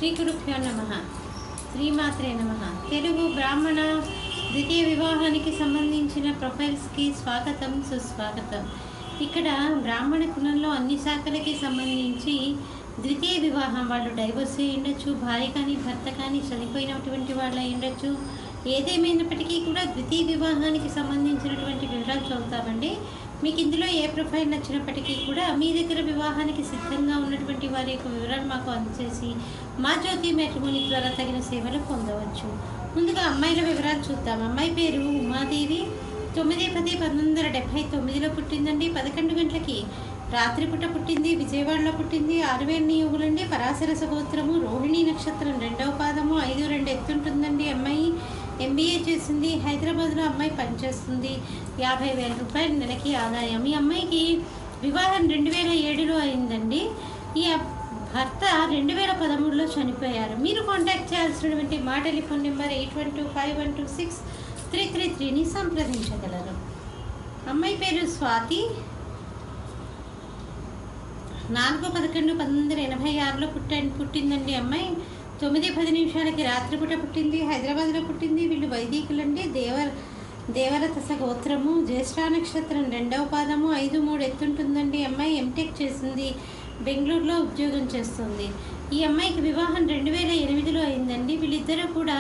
శ్రీ గురుభ్యో నమః. శ్రీమాత్రే నమః. తెలుగు బ్రాహ్మణ ద్వితీయ వివాహానికి సంబంధించిన ప్రొఫైల్స్కి స్వాగతం, సుస్వాగతం. ఇక్కడ బ్రాహ్మణ కులంలో అన్ని శాఖలకి సంబంధించి ద్వితీయ వివాహం వాళ్ళు డైవర్స్ అయి ఉండొచ్చు, భార్య కానీ భర్త కానీ చనిపోయినటువంటి వాళ్ళు అయి ఉండొచ్చు. ఏదేమైనప్పటికీ కూడా ద్వితీయ వివాహానికి సంబంధించినటువంటి వివరాలు చదువుతామండి. మీకు ఇందులో ఏ ప్రొఫైల్ నచ్చినప్పటికీ కూడా మీ దగ్గర వివాహానికి సిద్ధంగా ఉన్నటువంటి వారి యొక్క వివరాలు మాకు అందజేసి మా జ్యోతి మ్యాట్రిమోనీ ద్వారా తగిన సేవలు పొందవచ్చు. ముందుగా అమ్మాయిల వివరాలు చూద్దాం. అమ్మాయి పేరు ఉమాదేవి. 9/10/1979లో పుట్టిందండి. 11 గంటలకి రాత్రిపూట పుట్టింది. విజయవాడలో పుట్టింది. 6000 నియోగులండి. పరాశరస గోత్రము. రోహిణి నక్షత్రం 2వ పాదము. 5'2" ఎత్తుంటుందండి. అమ్మాయి MBA చేసింది. హైదరాబాద్లో అమ్మాయి పనిచేస్తుంది. 50,000 రూపాయలు నెలకి ఆదాయం. ఈ అమ్మాయికి వివాహం 2007లో అయిందండి. ఈ భర్త 2013లో చనిపోయారు. మీరు కాంటాక్ట్ చేయాల్సినటువంటి మా టెలిఫోన్ నెంబర్ 8125126333ని సంప్రదించగలరు. అమ్మాయి పేరు స్వాతి. 4/11/1986లో పుట్టిందండి. అమ్మాయి 9:10 రాత్రిపూట పుట్టింది. హైదరాబాద్లో పుట్టింది. వీళ్ళు వైదికులండి. దేవరతస గోత్రము. జ్యేష్ఠ నక్షత్రం 2వ పాదము. 5'3" ఎత్తుంటుందండి. అమ్మాయి MTech చేసింది. బెంగళూరులో ఉద్యోగం చేస్తుంది. ఈ అమ్మాయికి వివాహం 2008లో అయిందండి. వీళ్ళిద్దరూ కూడా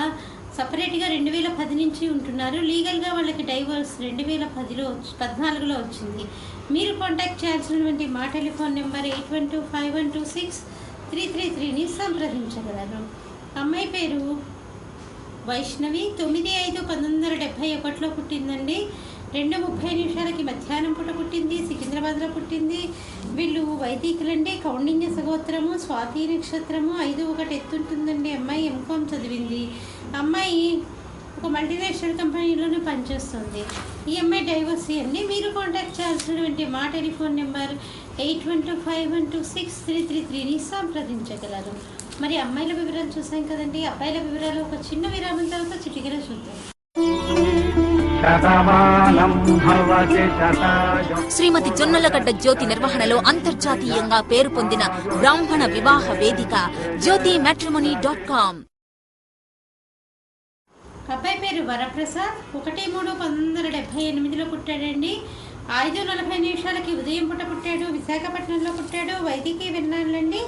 సపరేట్గా 2010 నుంచి ఉంటున్నారు. లీగల్గా వాళ్ళకి డైవర్స్ 2014లో వచ్చింది. మీరు కాంటాక్ట్ చేయాల్సినటువంటి మా టెలిఫోన్ నెంబర్ 8125126333ని సంప్రదించగలరు. అమ్మాయి పేరు వైష్ణవి. 9/5/1971లో పుట్టిందండి. 2:30 మధ్యాహ్నం పూట పుట్టింది. సికింద్రాబాద్లో పుట్టింది. వీళ్ళు వైదికులండి. కౌండిన్య సగోత్రము. స్వాతి నక్షత్రము. 5'1" ఎత్తుంటుందండి. అమ్మాయి MCom చదివింది. అమ్మాయి ఒక మల్టీనేషనల్ కంపెనీలోనే పనిచేస్తుంది. ఈ అమ్మాయి డైవర్సీ అండి. మీరు కాంటాక్ట్ చేయాల్సినటువంటి మా టెలిఫోన్ నెంబర్ 8125126333ని సంప్రదించగలరు. మరి అమ్మాయిల వివరాలు చూసాం కదండి. అబ్బాయిల వివరాలు ఒక చిన్న విరామం తర్వాత చిటికెలో చూద్దాం. శ్రీమతి జొన్నలగడ్డ జ్యోతి నిర్వహణలో అంతర్జాతీయంగా పేరు పొందిన బ్రాహ్మణ వివాహ వేదిక jyotimatrimony.com. అబ్బాయి పేరు వరప్రసాద్. 1/3/1978లో పుట్టాడండి. 5:40 ఉదయం పూట పుట్టాడు. విశాఖపట్నంలో పుట్టాడు. వైదికీ విన్నాళ్ళండి.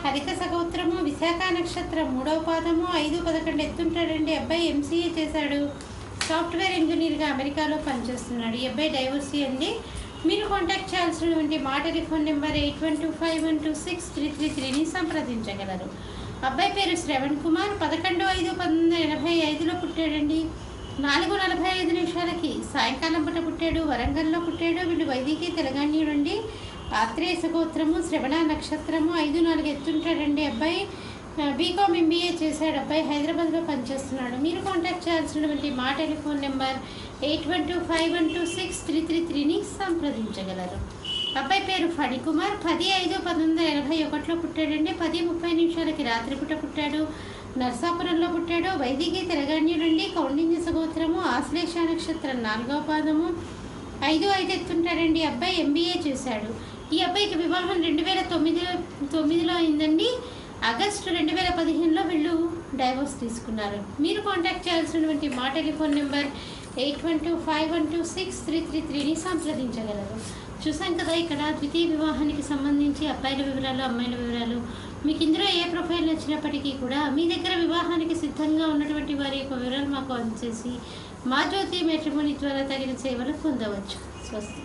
హరిత సగోత్రము. విశాఖ నక్షత్రం 3వ పాదము. 5'11" ఎత్తుంటాడండి. అబ్బాయి MCA చేశాడు. సాఫ్ట్వేర్ ఇంజనీర్గా అమెరికాలో పనిచేస్తున్నాడు. ఈ అబ్బాయి డైవర్సీ అండి. మీరు కాంటాక్ట్ చేయాల్సినటువంటి మా టెలిఫోన్ నెంబర్ 8125126333ని సంప్రదించగలరు. అబ్బాయి పేరు శ్రవణ్ కుమార్. 11/5/1985లో పుట్టాడండి. 4:45 సాయంకాలం పూట పుట్టాడు. వరంగల్లో పుట్టాడు. వీళ్ళు వైదికీ తెలంగాణీయుడండి. ఆత్రేయ సగోత్రము. శ్రవణ నక్షత్రము. 5'4" ఎత్తుంటాడండి. అబ్బాయి BCom MBA చేశాడు. అబ్బాయి హైదరాబాద్లో పనిచేస్తున్నాడు. మీరు కాంటాక్ట్ చేయాల్సినటువంటి మా టెలిఫోన్ నెంబర్ 8125126333ని సంప్రదించగలరు. అబ్బాయి పేరు ఫణికుమార్. 10/5/1981లో పుట్టాడండి. 10:30 రాత్రిపూట పుట్టాడు. నర్సాపురంలో పుట్టాడు. వైదికీ తెలంగాణీయుడండి. కౌండిన్య సగోత్రము. ఆశ్లేష నక్షత్రం 4వ పాదము. 5'5" ఎత్తుంటాడండి. అబ్బాయి MBA చేశాడు. ఈ అబ్బాయికి వివాహం 2009లో అయిందండి. ఆగస్టు 2015లో వీళ్ళు డైవోర్స్ తీసుకున్నారు. మీరు కాంటాక్ట్ చేయాల్సినటువంటి మా టెలిఫోన్ నెంబర్ 8125126333ని సంప్రదించగలరు. చూసాం కదా ఇక్కడ ద్వితీయ వివాహానికి సంబంధించి అబ్బాయిల వివరాలు, అమ్మాయిల వివరాలు. మీకు ఇందులో ఏ ప్రొఫైల్ నచ్చినప్పటికీ కూడా మీ దగ్గర వివాహానికి సిద్ధంగా ఉన్నటువంటి వారి యొక్క వివరాలు మాకు అందజేసి మా జ్యోతి మ్యాట్రిమోనీ ద్వారా తగిన సేవలు పొందవచ్చు. స్వస్తి.